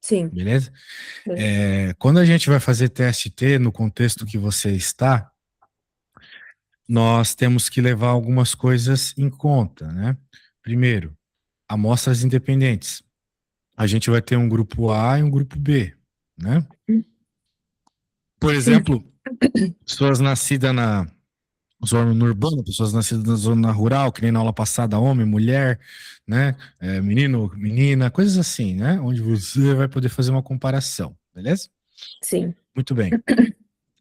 Sim. beleza? Beleza. Quando a gente vai fazer teste T no contexto que você está, nós temos que levar algumas coisas em conta, né? Primeiro, amostras independentes. A gente vai ter um grupo A e um grupo B, né? Por Sim. exemplo, pessoas nascidas na zona urbana, pessoas nascidas na zona rural, que nem na aula passada, homem, mulher, né? Menino, menina, coisas assim, né? Onde você vai poder fazer uma comparação, beleza? Sim. Muito bem.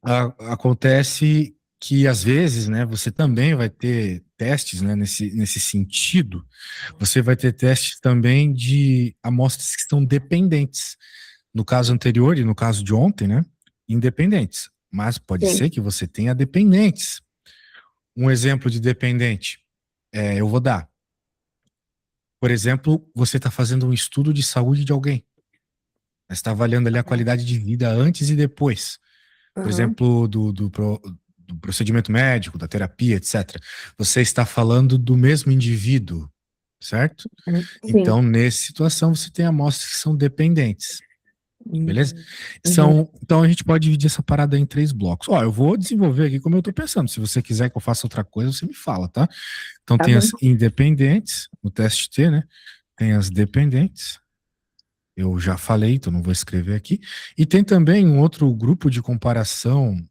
Acontece que às vezes, né, você também vai ter testes, né, nesse sentido, você vai ter testes também de amostras que são dependentes. No caso anterior e no caso de ontem, né, independentes. Mas pode Sim. ser que você tenha dependentes. Um exemplo de dependente, eu vou dar. Por exemplo, você está fazendo um estudo de saúde de alguém. Você está avaliando ali a qualidade de vida antes e depois. Por Aham. exemplo, do procedimento médico, da terapia, etc. Você está falando do mesmo indivíduo, certo? Sim. Então, nessa situação, você tem amostras que são dependentes, beleza? Uhum. Uhum. Então, a gente pode dividir essa parada em três blocos. Ó, eu vou desenvolver aqui como eu estou pensando. Se você quiser que eu faça outra coisa, você me fala, tá? Então, Tá tem bom. as independentes, no teste T, né? Tem as dependentes. Eu já falei, então não vou escrever aqui. E tem também um outro grupo de comparação.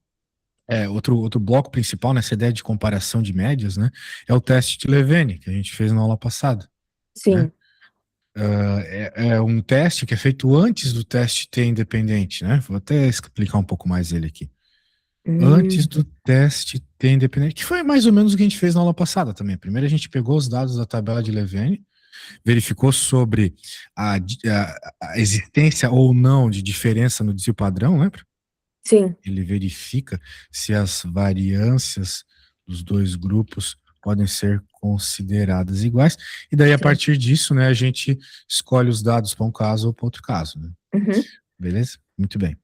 Outro bloco principal nessa ideia de comparação de médias, né, é o teste de Levene, que a gente fez na aula passada, né? Sim. É um teste que é feito antes do teste T independente, né? Vou até explicar um pouco mais ele aqui. Antes Hum. do teste T independente, que foi mais ou menos o que a gente fez na aula passada também. Primeiro a gente pegou os dados da tabela de Levene, verificou sobre a existência ou não de diferença no desvio padrão, né? Sim. Ele verifica se as variâncias dos dois grupos podem ser consideradas iguais, e daí a Sim. partir disso, né, a gente escolhe os dados para um caso ou para outro caso, né? Uhum. Beleza? Muito bem.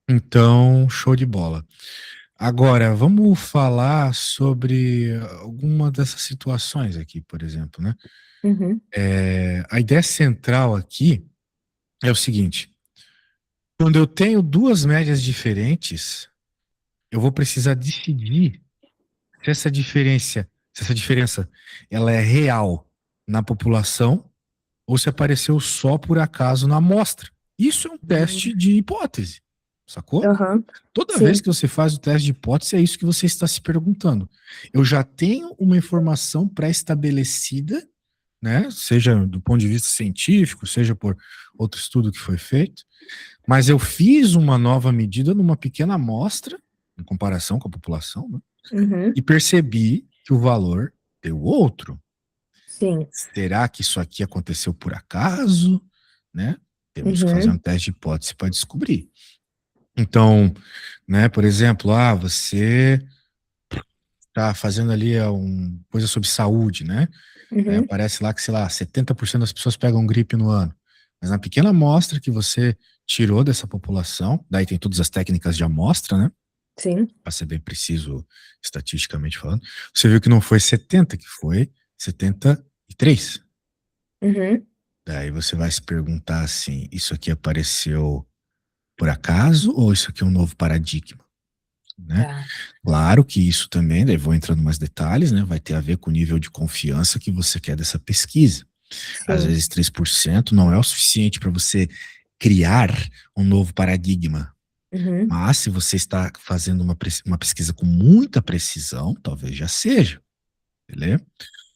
Então, show de bola. Agora, vamos falar sobre alguma dessas situações aqui, por exemplo, né? Uhum. A ideia central aqui é o seguinte: quando eu tenho duas médias diferentes, eu vou precisar decidir se essa diferença ela é real na população ou se apareceu só por acaso na amostra. Isso é um teste de hipótese, sacou? Aham. Toda vez Sim. que você faz o teste de hipótese, é isso que você está se perguntando. Eu já tenho uma informação pré-estabelecida, né? Seja do ponto de vista científico, seja por outro estudo que foi feito, mas eu fiz uma nova medida numa pequena amostra, em comparação com a população, né? Uhum. E percebi que o valor deu outro. Sim. Será que isso aqui aconteceu por acaso? Né? Temos que fazer um Uhum. teste de hipótese para descobrir. Então, né, por exemplo, você está fazendo ali coisa sobre saúde, né? Uhum. Aparece lá que, sei lá, 70% das pessoas pegam gripe no ano. Mas na pequena amostra que você tirou dessa população, daí tem todas as técnicas de amostra, né? Sim. Para ser bem preciso estatisticamente falando, você viu que não foi 70, que foi 73. Uhum. Daí você vai se perguntar assim: isso aqui apareceu por acaso ou isso aqui é um novo paradigma? Né? Tá. Claro que isso também, daí vou entrando mais detalhes, né? Vai ter a ver com o nível de confiança que você quer dessa pesquisa. Às Sim. vezes 3% não é o suficiente para você criar um novo paradigma. Uhum. Mas se você está fazendo uma pesquisa com muita precisão, talvez já seja, beleza?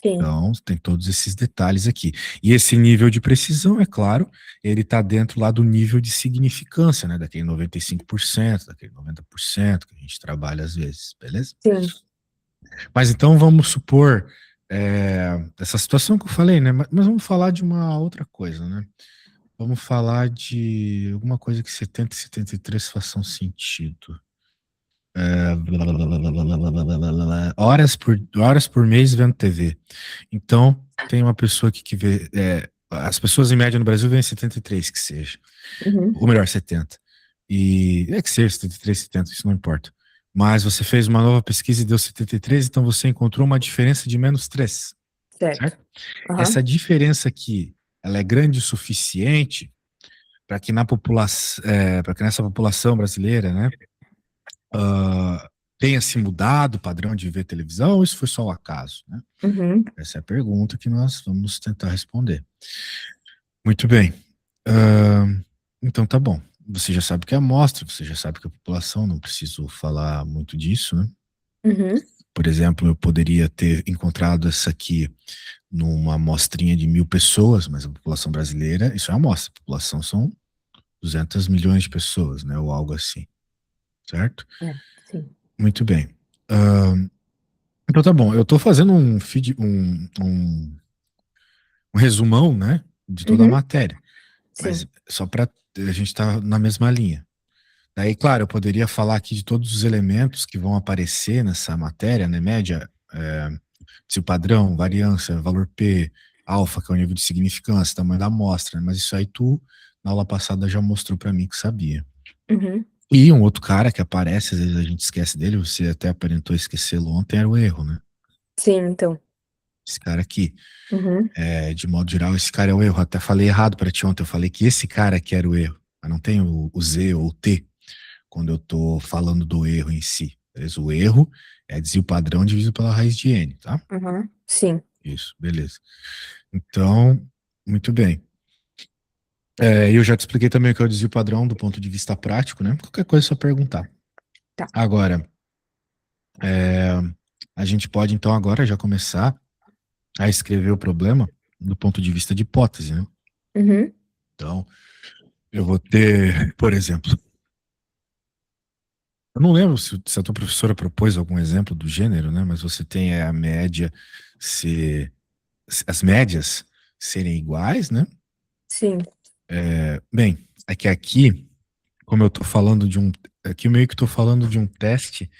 Sim. Então, tem todos esses detalhes aqui. E esse nível de precisão, é claro, ele está dentro lá do nível de significância, né? Daquele 95%, daquele 90% que a gente trabalha às vezes, beleza? Sim. Mas então vamos supor essa situação que eu falei, né? Mas vamos falar de uma outra coisa, né? Vamos falar de alguma coisa que 70 e 73 façam sentido. Horas por mês vendo TV. Então, tem uma pessoa aqui que vê. As pessoas em média no Brasil veem 73, que seja. Uhum. Ou melhor, 70. E é que seja 73, 70, isso não importa. Mas você fez uma nova pesquisa e deu 73, então você encontrou uma diferença de menos 3, Certo. certo? Aham. Essa diferença aqui, ela é grande o suficiente para que na população, para que nessa população brasileira, né, tenha se mudado o padrão de ver televisão, ou isso foi só o acaso, né? Uhum. Essa é a pergunta que nós vamos tentar responder. Muito bem. Ah, então tá bom. Você já sabe que é a amostra, você já sabe que a população, não preciso falar muito disso, né? Uhum. Por exemplo, eu poderia ter encontrado essa aqui numa amostrinha de 1.000 pessoas, mas a população brasileira, isso é uma amostra, a população são 200 milhões de pessoas, né? Ou algo assim, certo? É, sim. Muito bem. Ah, então tá bom, eu estou fazendo um resumão, né, de toda a Uhum. matéria, mas Sim. só para a gente estar na mesma linha. Daí, claro, eu poderia falar aqui de todos os elementos que vão aparecer nessa matéria, né, média, se o padrão, variância, valor P, alfa, que é o nível de significância, tamanho da amostra, né, mas isso aí tu, na aula passada, já mostrou para mim que sabia. Uhum. E um outro cara que aparece, às vezes a gente esquece dele, você até aparentou esquecê-lo ontem, era o erro, né? Sim, então. Esse cara aqui. Uhum. De modo geral, esse cara é o erro. Até falei errado para ti ontem. Eu falei que esse cara aqui era o erro. Mas não tem o Z ou o T quando eu tô falando do erro em si. Beleza? O erro é desvio padrão dividido pela raiz de N, tá? Uhum. Sim. Isso, beleza. Então, muito bem. Eu já te expliquei também o que é o desvio padrão do ponto de vista prático, né? Qualquer coisa é só perguntar. Tá. Agora, é, a gente pode então agora já começar a escrever o problema do ponto de vista de hipótese, né? Uhum. Então, eu vou ter, por exemplo, eu não lembro se a tua professora propôs algum exemplo do gênero, né? Mas você tem a média se as médias serem iguais, né? Sim. Bem, é que aqui, como eu tô falando de um, aqui eu meio que tô falando de um teste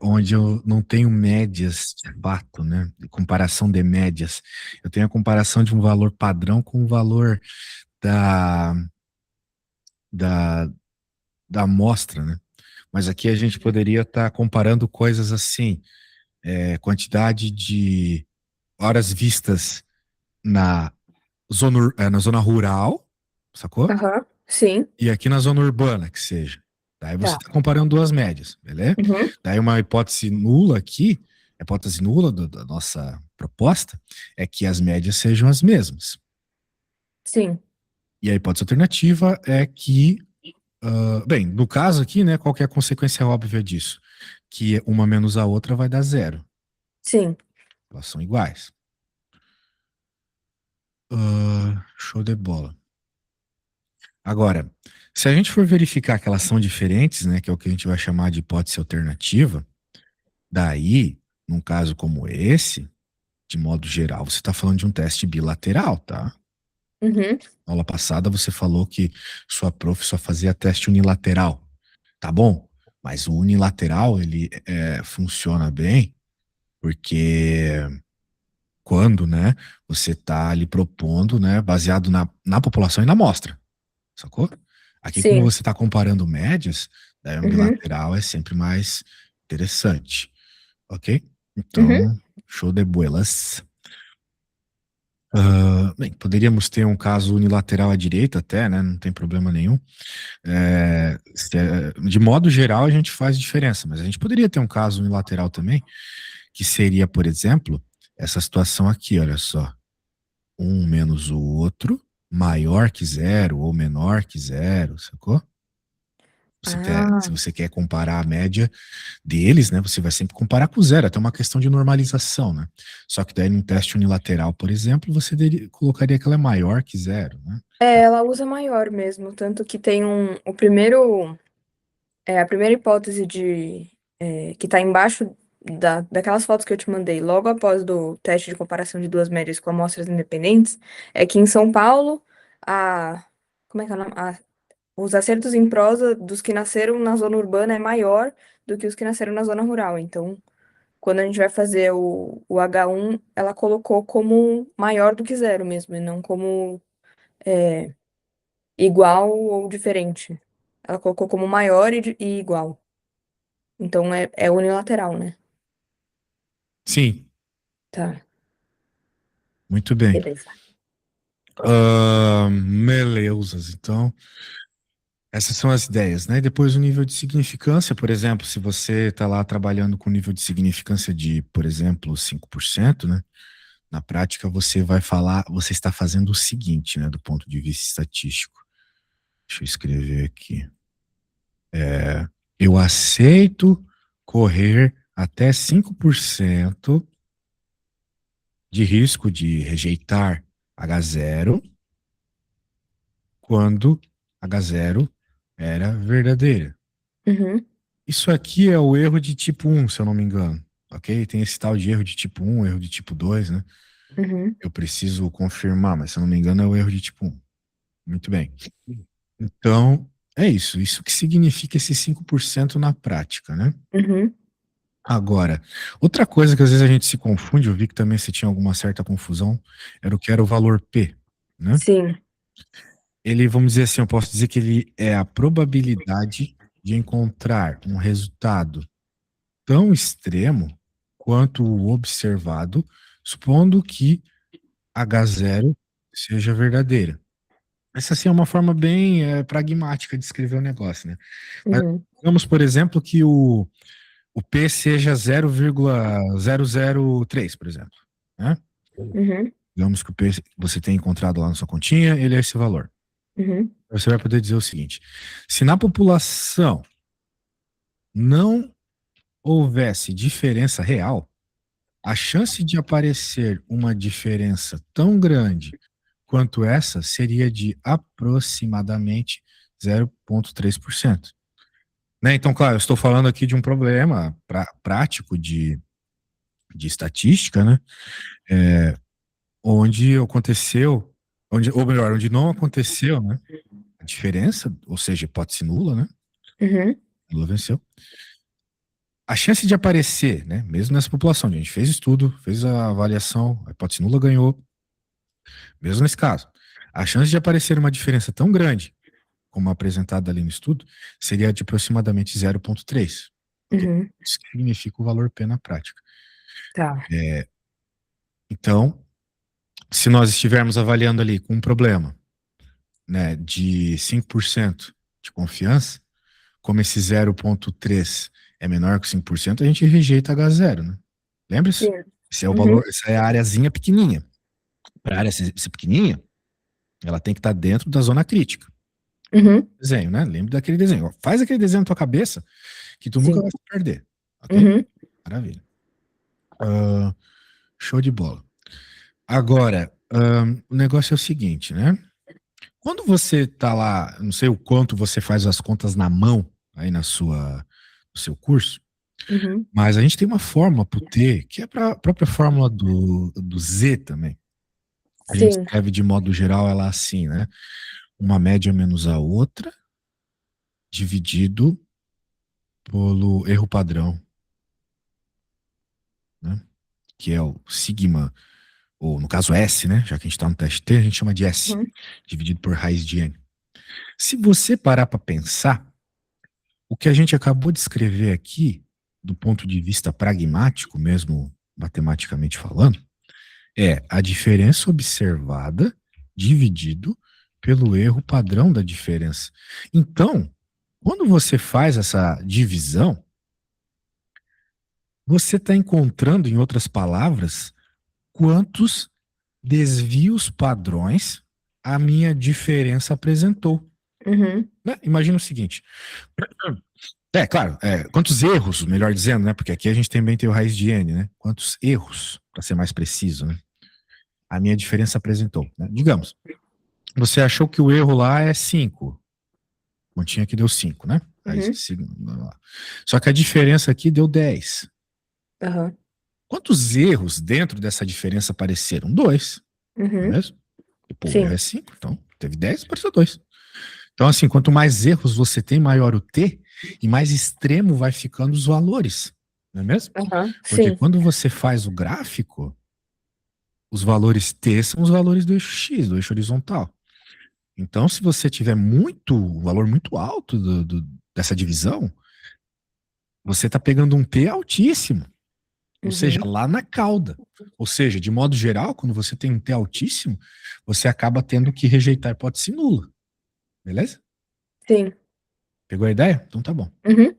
onde eu não tenho médias de fato, né? Comparação de médias. Eu tenho a comparação de um valor padrão com o valor da, da, da amostra, né? Mas aqui a gente poderia estar comparando coisas assim, quantidade de horas vistas na na zona rural, sacou? Aham. Sim. E aqui na zona urbana, que seja. Daí você Tá. está comparando duas médias, beleza? Uhum. Daí uma hipótese nula aqui, a hipótese nula da nossa proposta, é que as médias sejam as mesmas. Sim. E a hipótese alternativa é que, bem, no caso aqui, né, qual que é a consequência óbvia disso? Que uma menos a outra vai dar zero. Sim. Elas são iguais. Show de bola. Agora, se a gente for verificar que elas são diferentes, né, que é o que a gente vai chamar de hipótese alternativa, daí, num caso como esse, de modo geral, você está falando de um teste bilateral, tá? Uhum. Na aula passada você falou que sua prof só fazia teste unilateral, tá bom? Mas o unilateral, ele funciona bem porque quando, né, você está ali propondo, né, baseado na população e na amostra. Sacou? Aqui, como Sim. você está comparando médias, daí um Uhum. bilateral é sempre mais interessante. Ok? Uhum. Então, show de bolas. Bem, poderíamos ter um caso unilateral à direita até, né? Não tem problema nenhum. De modo geral, a gente faz diferença, mas a gente poderia ter um caso unilateral também, que seria, por exemplo, essa situação aqui, olha só. Um menos o outro, maior que zero ou menor que zero, sacou? Se Ah, você quer comparar a média deles, né, você vai sempre comparar com zero, até uma questão de normalização, né? Só que daí num teste unilateral, por exemplo, você colocaria que ela é maior que zero, né? ela usa maior mesmo, tanto que tem o primeiro, a primeira hipótese que tá embaixo daquelas fotos que eu te mandei, logo após do teste de comparação de duas médias com amostras independentes, é que em São Paulo, a, como é que é o nome? Os acertos em prosa dos que nasceram na zona urbana é maior do que os que nasceram na zona rural. Então, quando a gente vai fazer o H1, ela colocou como maior do que zero mesmo, e não como igual ou diferente. Ela colocou como maior e igual. Então é unilateral, né? Sim, Tá, muito bem. beleza. Meleusas, então. Essas são as ideias, né? Depois o nível de significância, por exemplo, se você está lá trabalhando com nível de significância de, por exemplo, 5%, né? Na prática você vai falar, você está fazendo o seguinte, né? Do ponto de vista estatístico. Deixa eu escrever aqui. Eu aceito correr até 5% de risco de rejeitar H0 quando H0 era verdadeira. Uhum, Isso aqui é o erro de tipo 1, se eu não me engano. Ok? Tem esse tal de erro de tipo 1, erro de tipo 2, né? uhum, Eu preciso confirmar, mas se eu não me engano é o erro de tipo 1. Muito bem. Então, é isso. Isso que significa esse 5% na prática, né? uhum. Agora, outra coisa que às vezes a gente se confunde, eu vi que também você tinha alguma certa confusão, era o que era o valor P, né? Sim. Ele, vamos dizer assim, eu posso dizer que ele é a probabilidade de encontrar um resultado tão extremo quanto o observado, supondo que H0 seja verdadeira. Essa assim, é uma forma bem pragmática de escrever o negócio, né? Mas Uhum, digamos, por exemplo, que o P seja 0,003, por exemplo, né? uhum, Digamos que o P você tem encontrado lá na sua continha, ele é esse valor. uhum, Você vai poder dizer o seguinte: se na população não houvesse diferença real, a chance de aparecer uma diferença tão grande quanto essa seria de aproximadamente 0,3%. Né? Então, claro, eu estou falando aqui de um problema prático de estatística, né? Onde aconteceu, ou melhor, onde não aconteceu, né? A diferença, ou seja, hipótese nula, né? uhum, Nula venceu. A chance de aparecer, né? Mesmo nessa população, a gente fez estudo, fez a avaliação, a hipótese nula ganhou, mesmo nesse caso. A chance de aparecer uma diferença tão grande, como apresentada ali no estudo, seria de aproximadamente 0,3. Ok? uhum. Isso que significa o valor P na prática. Tá. Então, se nós estivermos avaliando ali com um problema, né, de 5% de confiança, como esse 0,3 é menor que 5%, a gente rejeita H0, né? Lembra-se? Sim. Esse é o Uhum, valor, essa é a areazinha pequenininha. Para a área ser pequenininha, ela tem que estar dentro da zona crítica. uhum, Desenho, né? Lembre daquele desenho. Faz aquele desenho na tua cabeça que tu nunca sim. vai se perder. Ok? Uhum, Maravilha. Ah, show de bola. Agora, o negócio é o seguinte, né? Quando você tá lá, não sei o quanto você faz as contas na mão aí no seu curso, uhum, mas a gente tem uma fórmula para o T, que é a própria fórmula do Z também. A gente sim. escreve de modo geral ela assim, né? Uma média menos a outra, dividido pelo erro padrão, né? Que é o sigma, ou no caso S, né? Já que a gente está no teste T, a gente chama de S, Uhum, dividido por raiz de N. Se você parar para pensar, o que a gente acabou de escrever aqui, do ponto de vista pragmático, mesmo matematicamente falando, é a diferença observada dividido pelo erro padrão da diferença. Então, quando você faz essa divisão, você está encontrando, em outras palavras, quantos desvios padrões a minha diferença apresentou. uhum, Né? Imagina o seguinte: claro, quantos erros, melhor dizendo, né? Porque aqui a gente também tem o raiz de n, né? Quantos erros, para ser mais preciso, né? A minha diferença apresentou. Né? Digamos, você achou que o erro lá é 5, continha que deu 5, né? Raiz de uhum, sigma, blá, blá. Só que a diferença aqui deu 10. aham, Quantos erros dentro dessa diferença apareceram? 2, não é uhum, mesmo? E, pô, o erro sim. é 5, então teve 10, apareceu 2. Então, assim, quanto mais erros você tem, maior o T, e mais extremo vai ficando os valores, não é mesmo? Aham, Porque sim. quando você faz o gráfico, os valores T são os valores do eixo X, do eixo horizontal. Então, se você tiver um valor muito alto dessa divisão, você está pegando um T altíssimo. ou seja, Uhum. lá na cauda. Ou seja, de modo geral, quando você tem um T altíssimo, você acaba tendo que rejeitar a hipótese nula. Beleza? Sim. Pegou a ideia? Então tá bom. Uhum.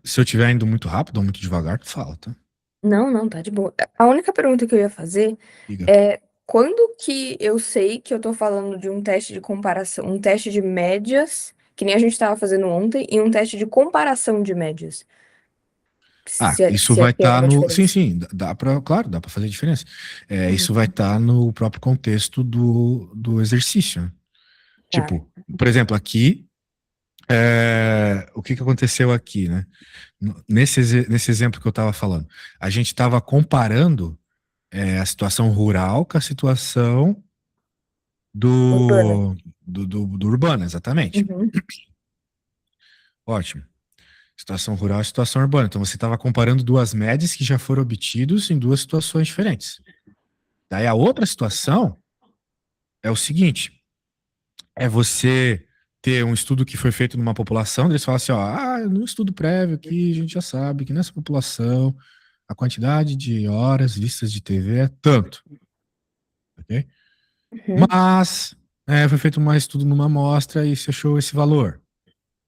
Se eu estiver indo muito rápido ou muito devagar, tu fala, tá? Não, não, tá de boa. A única pergunta que eu ia fazer Diga. é quando que eu sei que eu tô falando de um teste de comparação, um teste de médias, que nem a gente tava fazendo ontem, e um teste de comparação de médias. Isso Se é vai que é estar uma no. Sim, diferença. sim, dá para, claro, dá para fazer diferença. Isso vai Uhum. estar no próprio contexto do exercício, né? Tá. Tipo, por exemplo, aqui, o que aconteceu aqui, né? Nesse exemplo que eu estava falando, a gente estava comparando a situação rural com a situação Urbana. do urbano, exatamente. Uhum. Ótimo. Situação rural e situação urbana. Então você estava comparando duas médias que já foram obtidos em duas situações diferentes. Daí a outra situação é o seguinte: é você ter um estudo que foi feito numa população, eles falam assim, ó, no estudo prévio aqui a gente já sabe que nessa população a quantidade de horas vistas de TV é tanto, ok? Uhum. Mas foi feito um estudo numa amostra e se achou esse valor.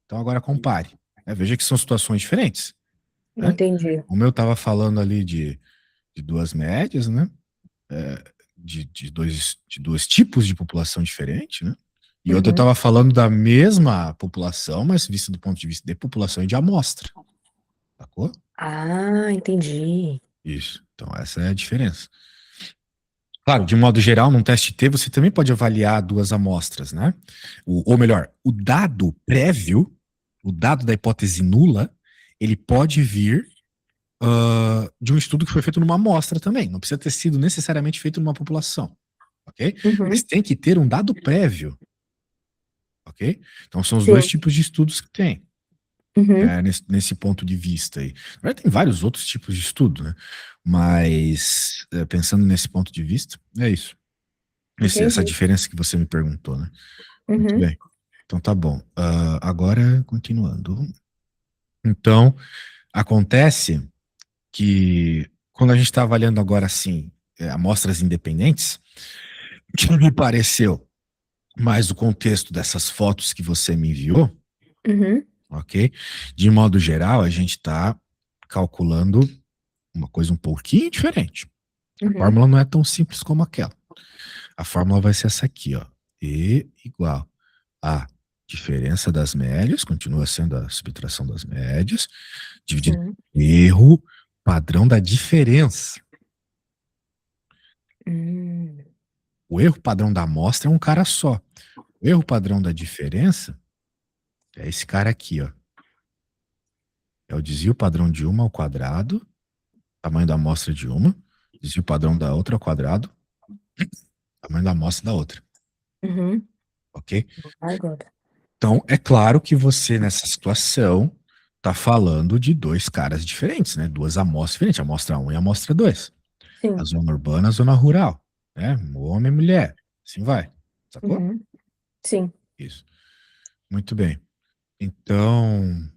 Então agora compare. Veja que são situações diferentes, né? Entendi. Como eu estava falando ali de duas médias, né? De dois tipos de população diferente, né? E outra eu Uhum. estava falando da mesma população, mas vista do ponto de vista de população e de amostra, sacou? Ah, entendi. Isso. Então essa é a diferença. Claro, de modo geral, num teste T, você também pode avaliar duas amostras, né? Ou melhor, o dado prévio, o dado da hipótese nula, ele pode vir de um estudo que foi feito numa amostra também. Não precisa ter sido necessariamente feito numa população, ok? Mas Uhum. tem que ter um dado prévio, ok? Então são os dois Sim. tipos de estudos que tem, Uhum. nesse ponto de vista aí. Na verdade, tem vários outros tipos de estudo, né? Mas pensando nesse ponto de vista, é isso. Essa Entendi. diferença que você me perguntou, né? Muito Uhum. bem. Então tá bom. Agora, continuando. Então, acontece que quando a gente está avaliando agora assim, amostras independentes, o que me pareceu mais o contexto dessas fotos que você me enviou, Uhum. ok? De modo geral, a gente está calculando uma coisa um pouquinho diferente. A Uhum. fórmula não é tão simples como aquela. A fórmula vai ser essa aqui, ó. E igual a diferença das médias, continua sendo a subtração das médias, dividido Sim. pelo erro padrão da diferença. Hum. O erro padrão da amostra é um cara só. O erro padrão da diferença é esse cara aqui, ó. É o desvio padrão de uma ao quadrado, tamanho da amostra de uma, desvio padrão da outra ao quadrado, tamanho da amostra da outra, Uhum. ok? Agora. Então, é claro que você, nessa situação, está falando de dois caras diferentes, né? Duas amostras diferentes, a amostra um e a amostra 2. A Sim. zona urbana, a zona rural, né? Homem e mulher, assim vai. Sacou? Uhum. Sim. Isso. Muito bem. Então,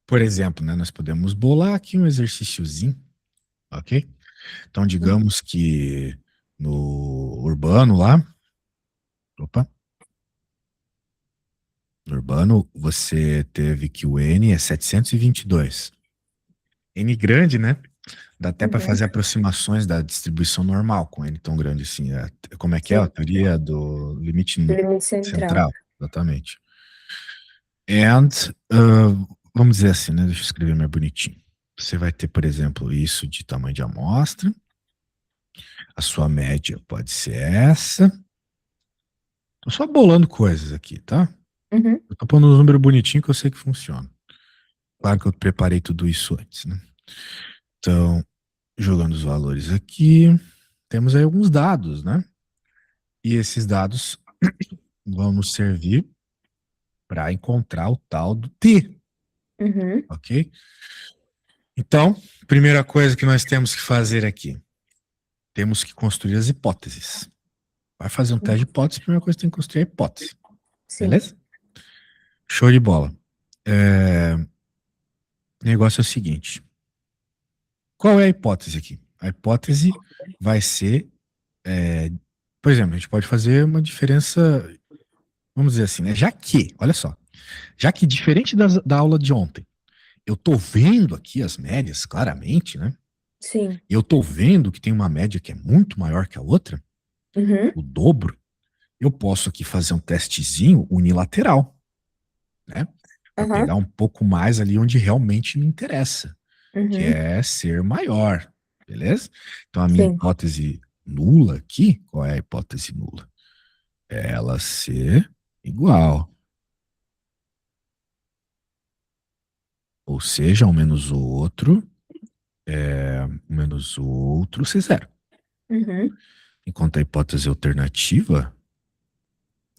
por exemplo, né, nós podemos bolar aqui um exercíciozinho, ok? Então, Uhum. digamos que no urbano lá, opa, no urbano você teve que o N é 722. N grande, né? Dá até para Uhum. fazer aproximações da distribuição normal com N tão grande assim. Como é que é a Sim. teoria do limite Limite central. central? Exatamente. And, vamos dizer assim, né? Deixa eu escrever mais bonitinho. Você vai ter, por exemplo, isso de tamanho de amostra. A sua média pode ser essa. Tô só bolando coisas aqui, tá? Uhum. Eu tô pondo um número bonitinho que eu sei que funciona. Claro que eu preparei tudo isso antes, né? Então, jogando os valores aqui, temos aí alguns dados, né? E esses dados vão nos servir para encontrar o tal do T, Uhum. ok? Então, primeira coisa que nós temos que fazer aqui, temos que construir as hipóteses. Vai fazer um teste de hipótese, a primeira coisa que tem que construir a hipótese, Sim. beleza? Show de bola. É, O negócio é o seguinte: qual é a hipótese aqui? A hipótese vai ser, é, por exemplo, a gente pode fazer uma diferença, vamos dizer assim, né? Olha só, já que diferente da aula de ontem, eu tô vendo aqui as médias claramente, né? Sim. Eu tô vendo que tem uma média que é muito maior que a outra, Uhum. o dobro. Eu posso aqui fazer um testezinho unilateral, né? Para Aham. pegar um pouco mais ali onde realmente me interessa, que Uhum. é ser maior, beleza? Então a minha Sim. hipótese nula aqui, qual é a hipótese nula? É ela ser igual, ou seja, um menos o outro, um menos o outro ser zero. Uhum. Enquanto a hipótese alternativa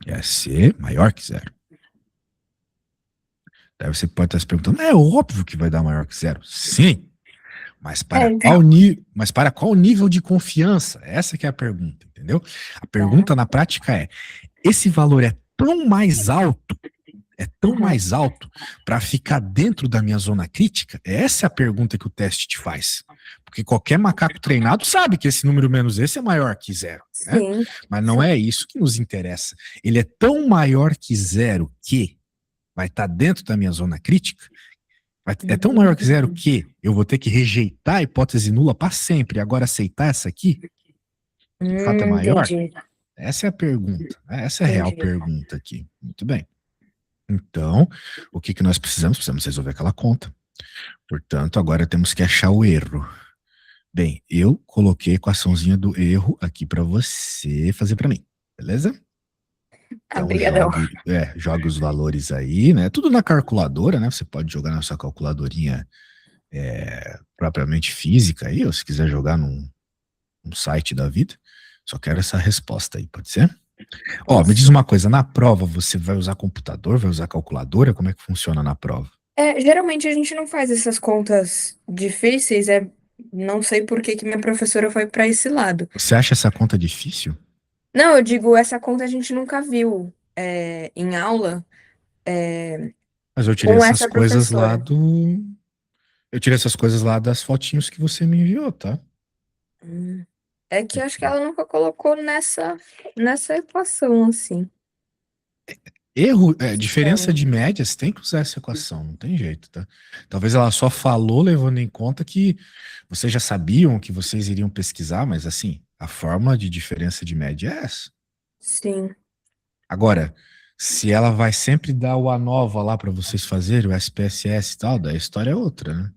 é ser maior que zero. Daí você pode estar se perguntando, é óbvio que vai dar maior que zero. Sim, É, então. mas para qual nível de confiança? Essa que é a pergunta, entendeu? A Tá. pergunta na prática é: esse valor é tão Aham. mais alto para ficar dentro da minha zona crítica? Essa é a pergunta que o teste te faz. Porque qualquer macaco treinado sabe que esse número menos esse é maior que zero, né? Sim. Mas não Sim. é isso que nos interessa. Ele é tão maior que zero que vai estar dentro da minha zona crítica. É tão maior que zero Uhum. que eu vou ter que rejeitar a hipótese nula para sempre e agora aceitar essa aqui, que de fato é maior? Entendi. Essa é a pergunta, né? Essa é a real Entendi. pergunta aqui. Muito bem. Então, o que que nós precisamos? Precisamos resolver aquela conta. Portanto, agora temos que achar o erro. Bem, eu coloquei a equaçãozinha do erro aqui para você fazer para mim, beleza? Ah, Então, brigadão. jogue os valores aí, né? Tudo na calculadora, né? Você pode jogar na sua calculadorinha propriamente física aí, ou se quiser jogar num site da vida. Só quero essa resposta aí, pode ser? Ó, me diz Posso. uma coisa, na prova você vai usar computador, vai usar calculadora? Como é que funciona na prova? Geralmente a gente não faz essas contas difíceis, não sei por que que minha professora foi para esse lado. Você acha essa conta difícil? Não, eu digo, essa conta a gente nunca viu em aula Mas eu tirei com essas essa coisas lá professora. do. Eu tirei essas coisas lá das fotinhos que você me enviou, tá? Hum. É que eu acho que ela nunca colocou nessa equação, assim. Diferença de Então, médias, tem que usar essa equação, não tem jeito, tá? Talvez ela só falou levando em conta que vocês já sabiam que vocês iriam pesquisar, mas assim, a fórmula de diferença de média é essa. sim. Agora, se ela vai sempre dar o ANOVA lá para vocês fazerem, o SPSS e tal, daí a história é outra, né?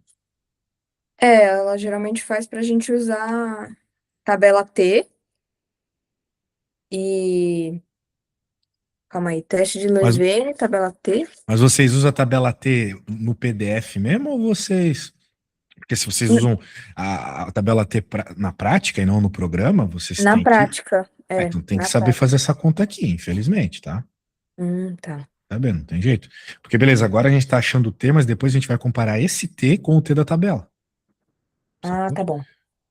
Ela geralmente faz pra gente usar tabela T e. Calma aí, teste de Mas, Levene, tabela T. mas vocês usam a tabela T no PDF mesmo ou vocês. Porque se vocês usam a tabela T na prática e não no programa, vocês Na têm que. prática, Então tem que na saber fazer prática. essa conta aqui, infelizmente, tá? Tá. Tá vendo? Não tem jeito. Porque beleza, agora a gente tá achando o T, mas depois a gente vai comparar esse T com o T da tabela. Ah, Sacou? tá bom.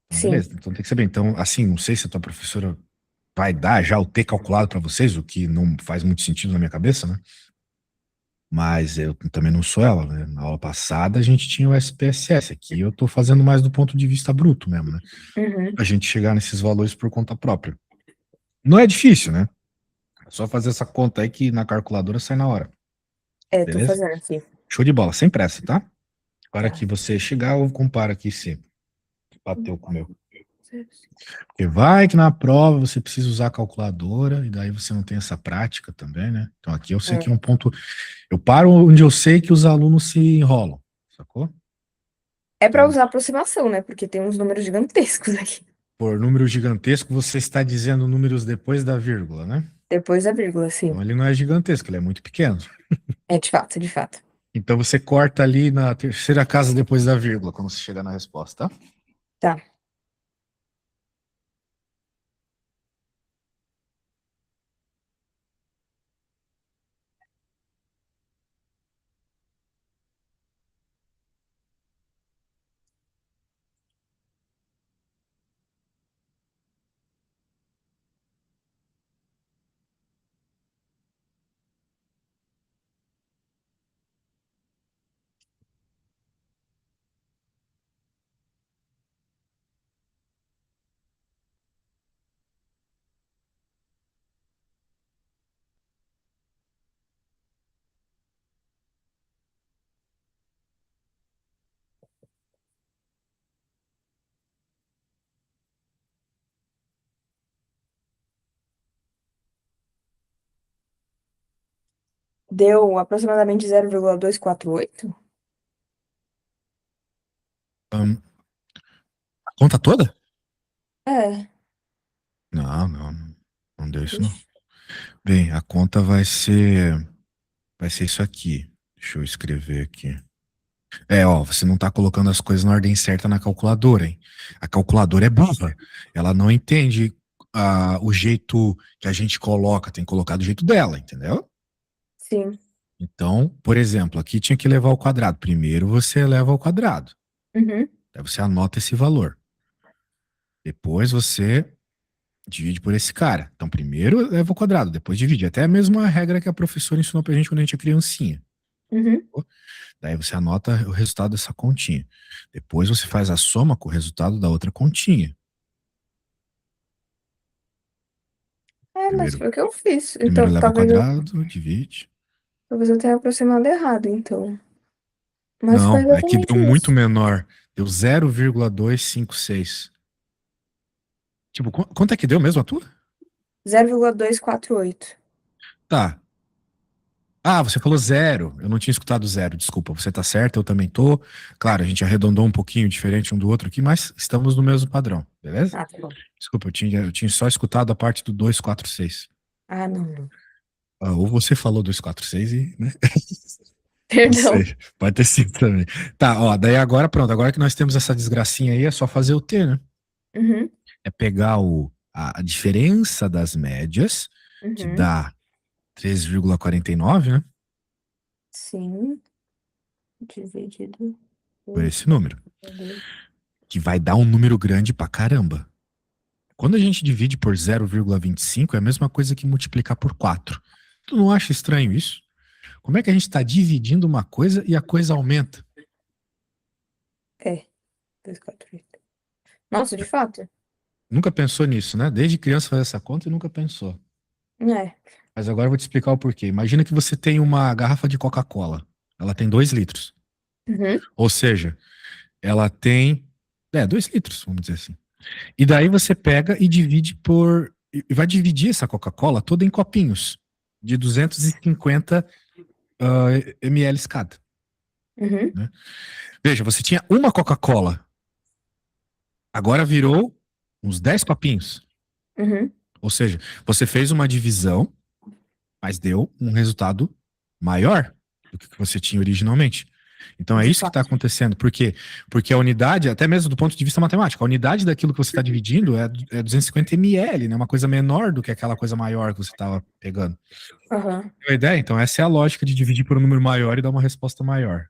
Então, Sim. beleza. Então tem que saber. Então, assim, não sei se a tua professora vai dar já o T calculado para vocês, o que não faz muito sentido na minha cabeça, né? Mas eu também não sou ela, né? Na aula passada a gente tinha o SPSS, aqui eu tô fazendo mais do ponto de vista bruto mesmo, né? Uhum. A gente chegar nesses valores por conta própria. Não é difícil, né? É só fazer essa conta aí que na calculadora sai na hora, Tô beleza? fazendo aqui. Show de bola, sem pressa, tá? Para Tá. que você chegar, eu comparo aqui se bateu com o meu. Porque vai que na prova você precisa usar a calculadora e daí você não tem essa prática também, né? Então aqui eu sei que é um É, ponto. Eu paro onde eu sei que os alunos se enrolam, sacou? é para Então, usar aproximação, né? Porque tem uns números gigantescos aqui. por número gigantesco, você está dizendo números depois da vírgula, né? Depois da vírgula, sim. Então ele não é gigantesco, ele é muito pequeno. É de fato, de fato. Então você corta ali na terceira casa depois da vírgula, quando você chegar na resposta, tá? Tá. Deu aproximadamente 0,248? Hum, a conta toda? É, Não, não, não deu isso não. ixi, Bem, a conta vai ser isso aqui. Deixa eu escrever aqui. Ó, você não tá colocando as coisas na ordem certa na calculadora, hein? A calculadora é burra. Ela não entende o jeito que a gente coloca, tem que colocar do jeito dela, entendeu? sim. Então, por exemplo, aqui tinha que levar ao quadrado. Primeiro você eleva ao quadrado. Uhum, Aí você anota esse valor. Depois você divide por esse cara. Então, primeiro leva ao quadrado, depois divide. Até a mesma regra que a professora ensinou pra gente quando a gente é criancinha. uhum. Daí você anota o resultado dessa continha. Depois você faz a soma com o resultado da outra continha. É, mas Primeiro, foi o que eu fiz. primeiro Então, leva ao quadrado, divide. talvez eu tenha aproximado errado, então. Mas foi Não, é que deu exatamente muito isso. menor. Deu 0,256. Tipo, quanto é que deu mesmo a tua? 0,248. Tá. Ah, você falou zero. Eu não tinha escutado zero. Desculpa, você tá certo, eu também tô. Claro, a gente arredondou um pouquinho diferente um do outro aqui, mas estamos no mesmo padrão, beleza? Ah, tá bom. Desculpa, eu tinha só escutado a parte do 246. Ah, não, não. Ah, ou você falou 246 e, né? Não Perdão. sei. Pode ter sido também. Tá, ó, daí agora pronto. Agora que nós temos essa desgracinha aí, é só fazer o T, né? Uhum, É pegar a diferença das médias, que uhum. dá 3,49, né? Sim, dividido Por por esse número. 2. Que vai dar um número grande pra caramba. Quando a gente divide por 0,25, é a mesma coisa que multiplicar por 4. Tu não acha estranho isso? Como é que a gente está dividindo uma coisa e a coisa aumenta? É, 248. Nossa, de fato. Nunca pensou nisso, né? Desde criança faz essa conta e nunca pensou. É. Mas agora eu vou te explicar o porquê. Imagina que você tem uma garrafa de Coca-Cola. Ela tem 2 litros. Uhum, Ou seja, ela tem 2 litros, vamos dizer assim. E daí você pega e divide por. E vai dividir essa Coca-Cola toda em copinhos de 250 ml cada. uhum, Né? Veja, você tinha uma Coca-Cola, agora virou uns 10 copinhos. uhum. Ou seja, você fez uma divisão, mas deu um resultado maior do que você tinha originalmente. Então é De isso que está fato. acontecendo. Por quê? Porque a unidade, até mesmo do ponto de vista matemático, a unidade daquilo que você está dividindo é 250 ml, né? Uma coisa menor do que aquela coisa maior que você estava pegando. Aham. Tem uma ideia? Então essa é a lógica de dividir por um número maior e dar uma resposta maior.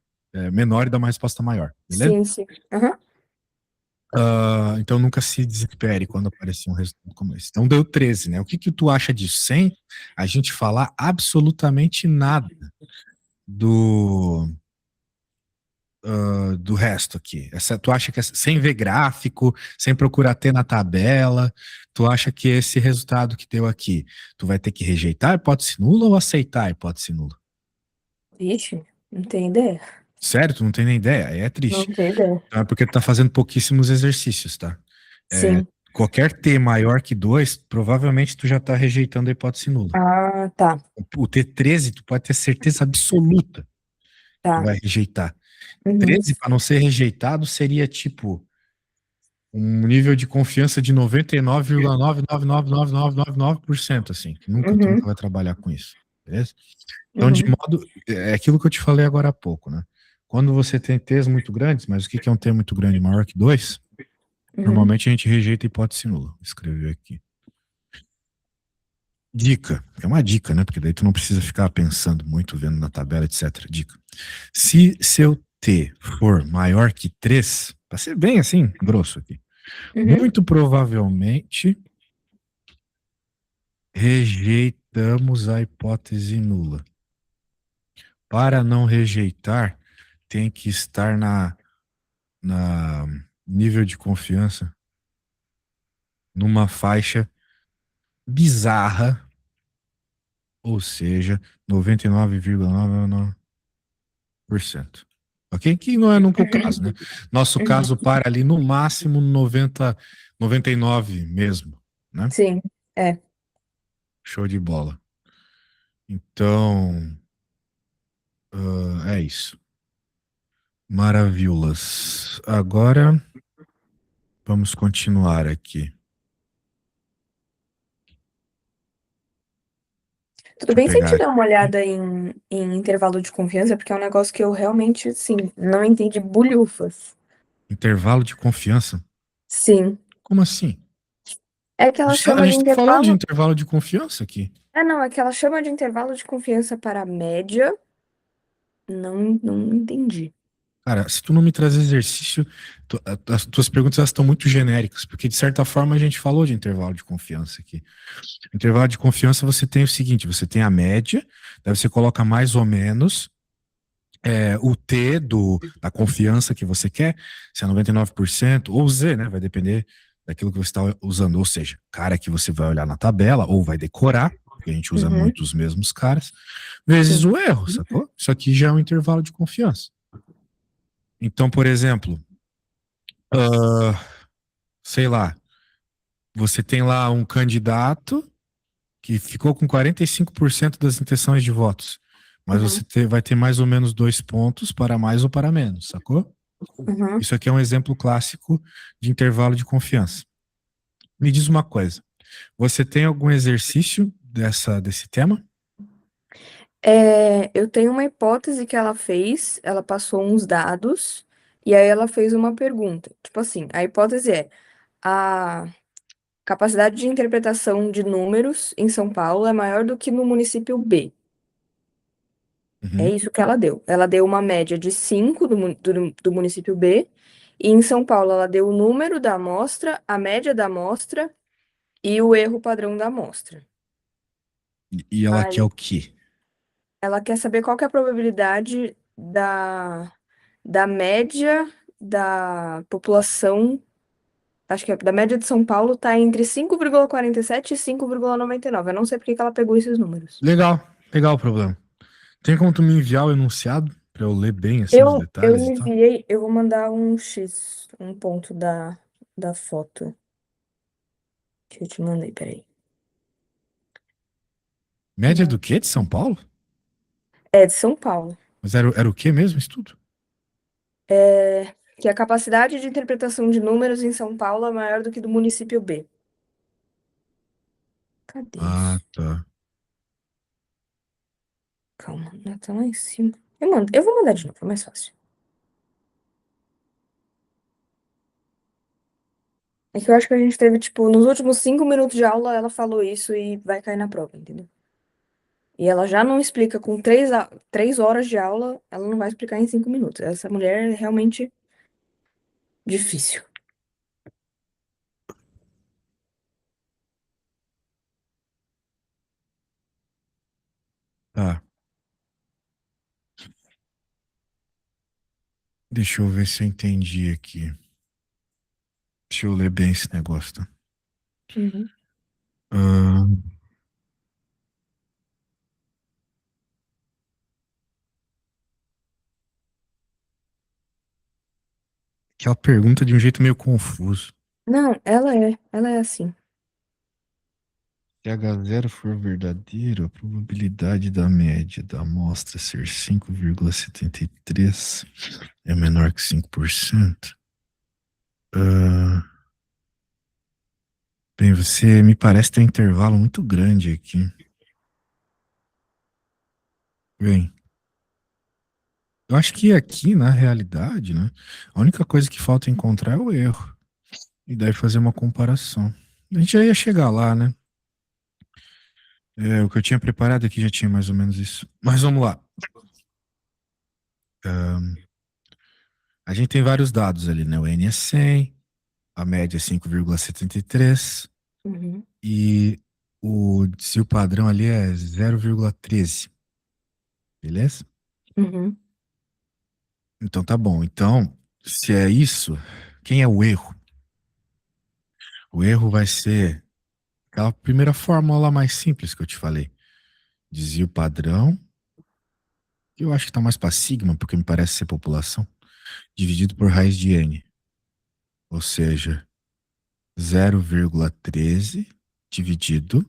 Menor e dar uma resposta maior, beleza? Sim, sim. Aham. Então nunca se desespere quando aparecer um resultado como esse. Então deu 13, né? O que que tu acha disso? Sem a gente falar absolutamente nada do, do resto aqui. Tu acha que sem ver gráfico, sem procurar ter na tabela, tu acha que esse resultado que deu aqui, tu vai ter que rejeitar a hipótese nula ou aceitar a hipótese nula? Vixe, não tenho ideia. Sério, tu não tem nem ideia? Aí é Não triste. tenho ideia. Então é porque tu tá fazendo pouquíssimos exercícios, tá? É, Sim. qualquer T maior que 2, provavelmente tu já tá rejeitando a hipótese nula. Ah, tá. O T13, tu pode ter certeza absoluta que tu Tá. vai rejeitar. Uhum. 13, para não ser rejeitado, seria tipo um nível de confiança de 99,9999999%, assim, que nunca, tu nunca Uhum. vai trabalhar com isso, beleza? Então, de Uhum. modo, é aquilo que eu te falei agora há pouco, né? Quando você tem T's muito grandes, mas o que que é um T muito grande maior que 2? Uhum. Normalmente a gente rejeita a hipótese nula. Vou escrever aqui. Dica, é uma dica, né? Porque daí tu não precisa ficar pensando muito, vendo na tabela, etc. Dica. Se seu T for maior que 3, para ser bem assim, grosso aqui, Uhum. muito provavelmente rejeitamos a hipótese nula. Para não rejeitar, tem que estar na nível de confiança numa faixa bizarra, ou seja, 99,999%. Ok? Que não é nunca o caso, né? Nosso Uhum. caso para ali no máximo 90, 99 mesmo, né? Sim. É. Show de bola. Então, É isso. Maravilhas. Agora vamos continuar aqui. Tudo Deixa eu bem se a pegar gente dar aqui. uma olhada em intervalo de confiança, porque é um negócio que eu realmente, assim, não entendi bulhufas. Intervalo de confiança. Sim. Como assim? É que ela A chama de gente está falando de intervalo. intervalo de confiança aqui. Ah, não, é que ela chama de intervalo de confiança para a média. Não, não entendi. Cara, se tu não me trazer exercício, as tuas perguntas elas estão muito genéricas, porque de certa forma a gente falou de intervalo de confiança aqui. Intervalo de confiança você tem o seguinte, você tem a média, daí você coloca mais ou menos o T da confiança que você quer, se é 99% ou Z, né? Vai depender daquilo que você está usando. Ou seja, cara que você vai olhar na tabela ou vai decorar, porque a gente usa Uhum, muito os mesmos caras, vezes sim. o erro, sacou? Isso aqui já é um intervalo de confiança. Então, por exemplo, sei lá, você tem lá um candidato que ficou com 45% das intenções de votos, mas Uhum, vai ter mais ou menos 2 pontos para mais ou para menos, sacou? uhum. Isso aqui é um exemplo clássico de intervalo de confiança. Me diz uma coisa, você tem algum exercício desse tema? Eu tenho uma hipótese que ela fez, ela passou uns dados, e aí ela fez uma pergunta. Tipo assim, a hipótese é: a capacidade de interpretação de números em São Paulo é maior do que no município B. É Uhum. isso que ela deu. Ela deu uma média de 5 do município B, e em São Paulo ela deu o número da amostra, a média da amostra e o erro padrão da amostra. E ela quer o Aí quê? ela quer saber qual que é a probabilidade da média da população, acho que da média de São Paulo tá entre 5,47 e 5,99. Eu não sei por que que ela pegou esses números. Legal, legal o problema. Tem como tu me enviar o enunciado para eu ler bem assim os Eu detalhes e tal? enviei, eu vou mandar um X, um ponto da foto que eu te mandei, peraí. Média do quê? De São Paulo? É de São Paulo. Mas era o quê mesmo isso tudo? Que a capacidade de interpretação de números em São Paulo é maior do que do município B. Cadê Ah, isso? tá. Calma, não tá lá em cima. Eu vou mandar de novo, é mais fácil. É que eu acho que a gente teve, tipo, nos últimos 5 minutos de aula, ela falou isso e vai cair na prova, entendeu? E ela já não explica com 3 horas de aula, ela não vai explicar em 5 minutos. Essa mulher é realmente difícil. Tá. Deixa eu ver se eu entendi aqui. Deixa eu ler bem esse negócio, tá? Uhum. Ahn, que ela pergunta de um jeito meio confuso. Não, ela é assim. Se H0 for verdadeiro, a probabilidade da média da amostra ser 5,73 é menor que 5%. Ah, bem, você me parece ter um intervalo muito grande aqui. Bem, eu acho que aqui, na realidade, né, a única coisa que falta encontrar é o erro. E daí fazer uma comparação. A gente já ia chegar lá, né? O que eu tinha preparado aqui já tinha mais ou menos isso. Mas vamos lá. Ahn, a gente tem vários dados ali, né? O N é 100, a média é 5,73 Uhum, e se o padrão ali é 0,13, beleza? uhum, Então tá bom. Então, se é isso, quem é o erro? O erro vai ser aquela primeira fórmula lá mais simples que eu te falei. Desvio padrão, que eu acho que tá mais para sigma, porque me parece ser população, dividido por raiz de n. Ou seja, 0,13 dividido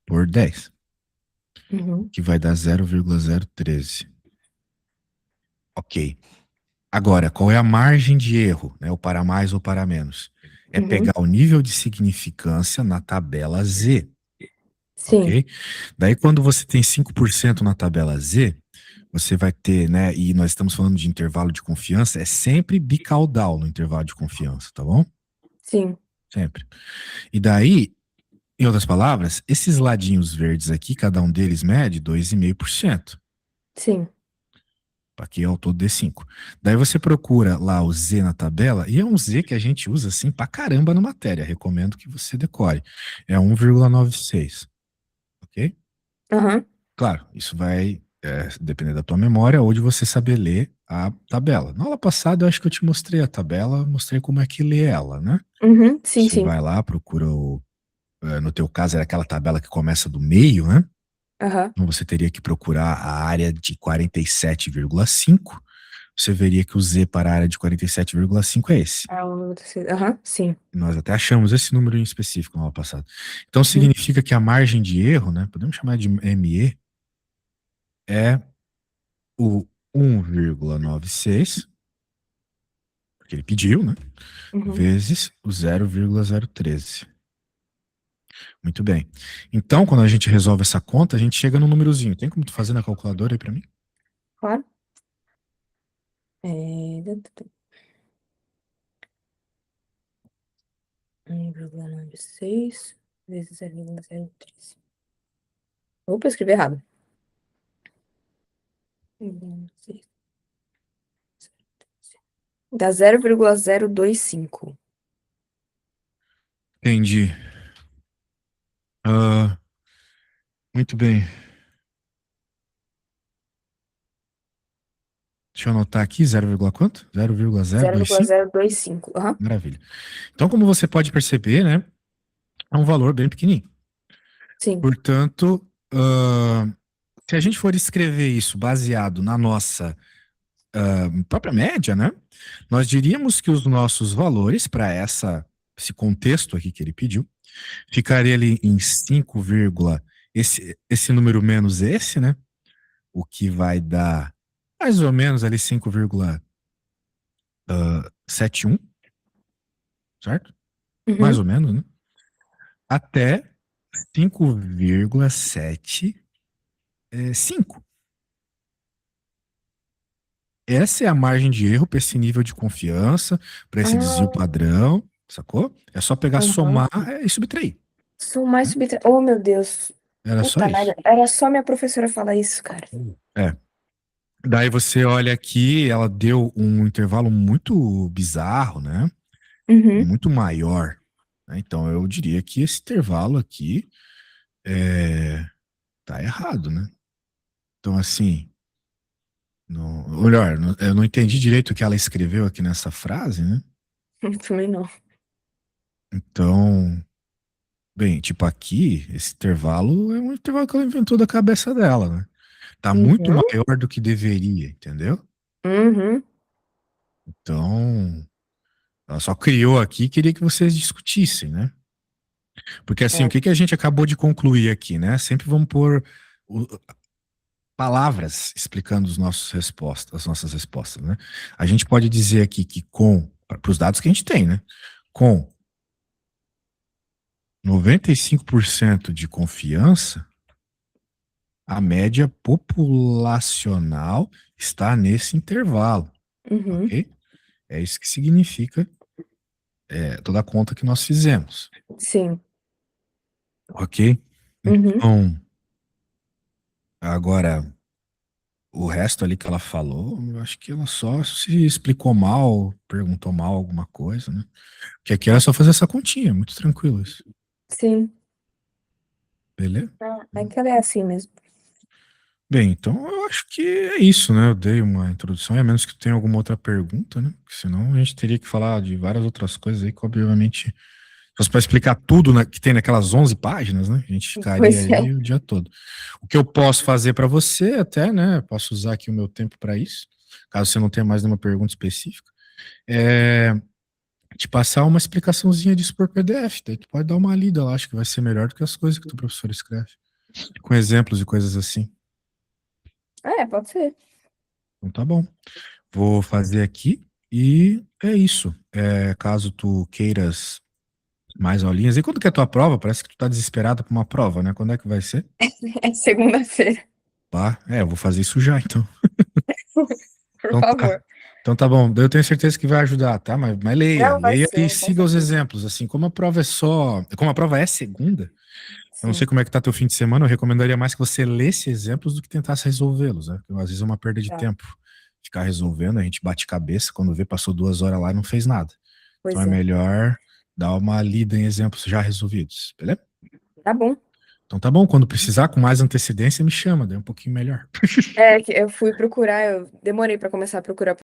por 10, uhum. que vai dar 0,013. Ok. Agora, qual é a margem de erro, né? O para mais ou para menos? É pegar Uhum. o nível de significância na tabela Z, Sim, ok? Daí, quando você tem 5% na tabela Z, você vai ter, né? E nós estamos falando de intervalo de confiança, é sempre bicaudal no intervalo de confiança, tá bom? sim, Sempre. E daí, em outras palavras, esses ladinhos verdes aqui, cada um deles mede 2,5%. sim. Aqui é o todo D5. Daí você procura lá o Z na tabela, e é um Z que a gente usa assim pra caramba na matéria. Recomendo que você decore. É 1,96, ok? Aham. Claro, isso vai depender da tua memória ou de você saber ler a tabela. Na aula passada eu acho que eu te mostrei a tabela, mostrei como é que lê ela, né? Uhum. Sim, Você sim. vai lá, procura no teu caso era aquela tabela que começa do meio, né? Aham. Então você teria que procurar a área de 47,5. Você veria que o Z para a área de 47,5 é esse. Ah, o número terceiro. Aham, sim. Nós até achamos esse número em específico no ano passado. Então Uhum. significa que a margem de erro, né, podemos chamar de ME, é o 1,96, que ele pediu, né, Uhum. vezes o 0,013. Muito bem. Então, quando a gente resolve essa conta, a gente chega no númerozinho. Tem como tu fazer na calculadora aí para mim? Claro. É... 1,96 vezes 0,013. Opa, eu escrevi errado. 1,96. Dá 0,025. Entendi. Ah, muito bem. Deixa eu anotar aqui, 0, quanto? 0,025? 0,025. Aham. Maravilha. Então, como você pode perceber, né, é um valor bem pequenininho. Sim. Portanto, se a gente for escrever isso baseado na nossa própria média, né, nós diríamos que os nossos valores para esse contexto aqui que ele pediu, ficaria ali em 5, esse número menos esse, né, o que vai dar mais ou menos ali 5,71, certo? Mais Uhum. ou menos, né? Até 5,75. Essa é a margem de erro para esse nível de confiança, para esse desvio Ah, padrão, sacou? É só pegar, aham. somar e subtrair, Sou mais né? subtra... Oh, meu Deus. Era só Puta isso. merda. Era só minha professora falar isso, cara. É. Daí você olha aqui, ela deu um intervalo muito bizarro, né? Uhum. Muito maior, né? Então eu diria que esse intervalo aqui tá errado, né? Então, assim, ou melhor, eu não entendi direito o que ela escreveu aqui nessa frase, né? Também não. Então, bem, tipo aqui, esse intervalo é um intervalo que ela inventou da cabeça dela, né? Tá muito Uhum. maior do que deveria, entendeu? Uhum. Então, ela só criou aqui e queria que vocês discutissem, né? Porque assim, o É. que que a gente acabou de concluir aqui, né? Sempre vamos pôr o- palavras explicando as nossas respostas, né? A gente pode dizer aqui que para os dados que a gente tem, né? Com 95% de confiança, a média populacional está nesse intervalo, Uhum. ok? É isso que significa toda a conta que nós fizemos, Sim. ok? Uhum. Então, agora, o resto ali que ela falou, eu acho que ela só se explicou mal, perguntou mal alguma coisa, né? Porque aqui era só fazer essa continha, muito tranquilo isso. Sim. Beleza? Ah, é que ela é assim mesmo. Bem, então eu acho que é isso, né? Eu dei uma introdução, a menos que tu tenha alguma outra pergunta, né? Porque senão a gente teria que falar de várias outras coisas aí que, obviamente, se fosse para explicar tudo que tem naquelas 11 páginas, né? A gente ficaria Pois é. aí o dia todo. O que eu posso fazer para você, até, né? Posso usar aqui o meu tempo para isso, caso você não tenha mais nenhuma pergunta específica, é te passar uma explicaçãozinha disso por PDF. Daí tu pode dar uma lida lá, acho que vai ser melhor do que as coisas que o professor escreve, com exemplos e coisas assim. É, pode ser. Então tá bom. Vou fazer aqui e é isso. Caso tu queiras mais aulinhas. E quando que é a tua prova? Parece que tu tá desesperado por uma prova, né? Quando é que vai ser? É segunda-feira, Pá, eu vou fazer isso já, então. por Então tá. favor. Então tá bom. Eu tenho certeza que vai ajudar, tá? Mas leia, Não, vai leia e sim, com siga os certeza. exemplos. Assim, como a prova é segunda, eu não sei Sim, como é que tá teu fim de semana, eu recomendaria mais que você lesse exemplos do que tentasse resolvê-los, né? Porque às vezes é uma perda de tá. tempo. Ficar resolvendo, a gente bate cabeça, quando vê, passou 2 horas lá e não fez nada. Então Pois é é. melhor dar uma lida em exemplos já resolvidos, beleza? Tá bom. Então tá bom, quando precisar, com mais antecedência, me chama, daí é um pouquinho melhor. É que eu fui procurar, eu demorei pra começar a procurar